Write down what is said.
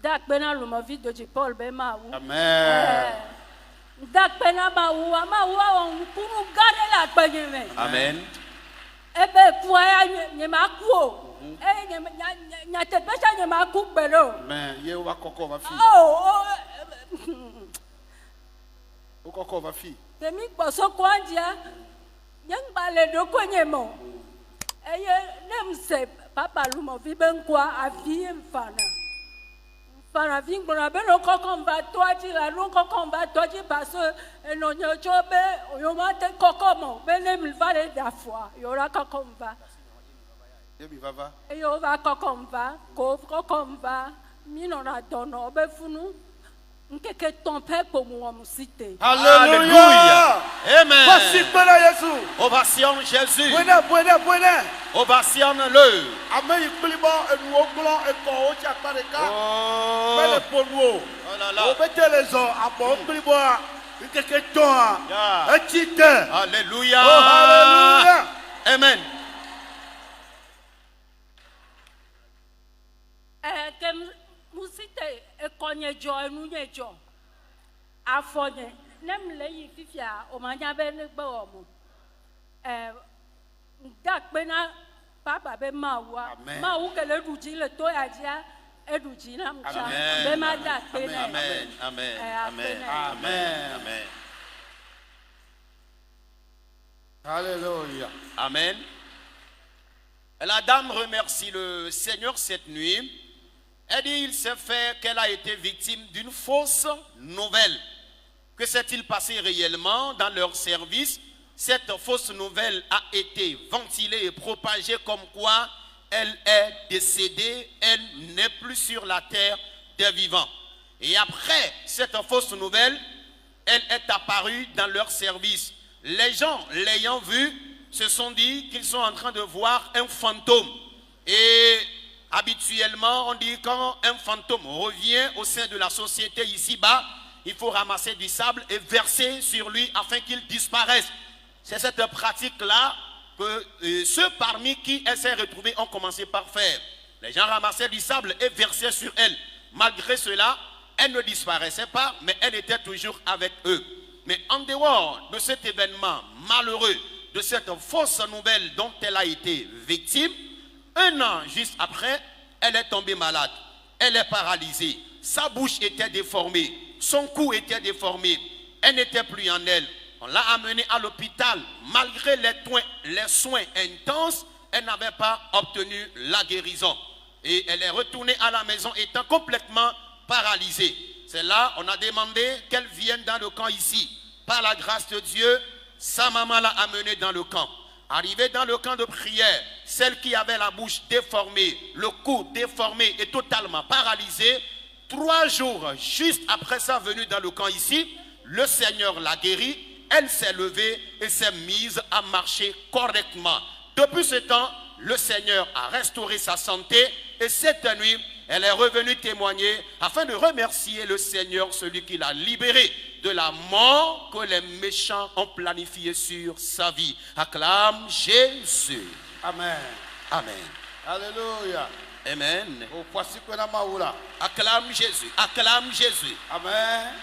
Dakbena lumovi doji Paul be mawu. Amen. Dakbena mawu on kunu gane la kpenyeme. Amen. Ebe kuaya nyema kuo. Nya te pesa nyema ku gbero. Amen. Ye wa koko va fi. Oh. O koko va fi. Temi gboso kwandia. Nyangba le do kwenyemo. Eye nemse papa lumovi benkwa avi mfana. Para vingona be no kokon va toaji la no kokon va toaji parce que no nyochobe yo mate kokomo be ne mi vale da foi yo ra kokon va Ye mi va. e yo va kokon va ko kokon va mi no na dono be funu nkeke ton pe po mu musite. Alléluia. Amen. Voici Père Jésus. Ovation Jésus. Buena. Ovationne-le. Amen. Ikplibo enuo glo eko o cha pareka. Oh. Bele ponuo. Oh là là. O betelezo abo ikplibo a ikeke ton a. Yeah. Echite. Alléluia. Oh hallelujah. Amen. Kem musite ekonye jo enunye jo afonye nemle yi fifia o manya be ne gbe omo dakpena papa be mawa mawu kele duji le to ajia eduji na mcha be ma dakpena. Amen. Amen. Amen. Amen. Amen. Alléluia. Amen. La dame remercie le Seigneur cette nuit. Elle dit il s'est fait qu'elle a été victime d'une fausse nouvelle. Que s'est-il passé réellement dans leur service? Cette fausse nouvelle a été ventilée et propagée comme quoi elle est décédée, elle n'est plus sur la terre des vivants. Et après cette fausse nouvelle, elle est apparue dans leur service. Les gens l'ayant vue se sont dit qu'ils sont en train de voir un fantôme. Et habituellement, on dit quand un fantôme revient au sein de la société ici-bas, il faut ramasser du sable et verser sur lui afin qu'il disparaisse. C'est cette pratique-là que ceux parmi qui elle s'est retrouvée ont commencé par faire. Les gens ramassaient du sable et versaient sur elle. Malgré cela, elle ne disparaissait pas, mais elle était toujours avec eux. Mais en dehors de cet événement malheureux, de cette fausse nouvelle dont elle a été victime, un an juste après, elle est tombée malade. Elle est paralysée. Sa bouche était déformée. Son cou était déformé. Elle n'était plus en elle. On l'a amenée à l'hôpital. Malgré les soins intenses, elle n'avait pas obtenu la guérison. Et elle est retournée à la maison étant complètement paralysée. C'est là on a demandé qu'elle vienne dans le camp ici. Par la grâce de Dieu, sa maman l'a amenée dans le camp. Arrivée dans le camp de prière, celle qui avait la bouche déformée, le cou déformé et totalement paralysée, 3 jours juste après sa venue dans le camp ici, le Seigneur l'a guérie, elle s'est levée et s'est mise à marcher correctement. Depuis ce temps, le Seigneur a restauré sa santé et cette nuit, elle est revenue témoigner afin de remercier le Seigneur, celui qui l'a libérée de la mort que les méchants ont planifié sur sa vie. Acclame Jésus. Amen. Amen. Alléluia. Amen. O kwasi kwena maula. Acclame Jésus. Acclame Jésus. Amen.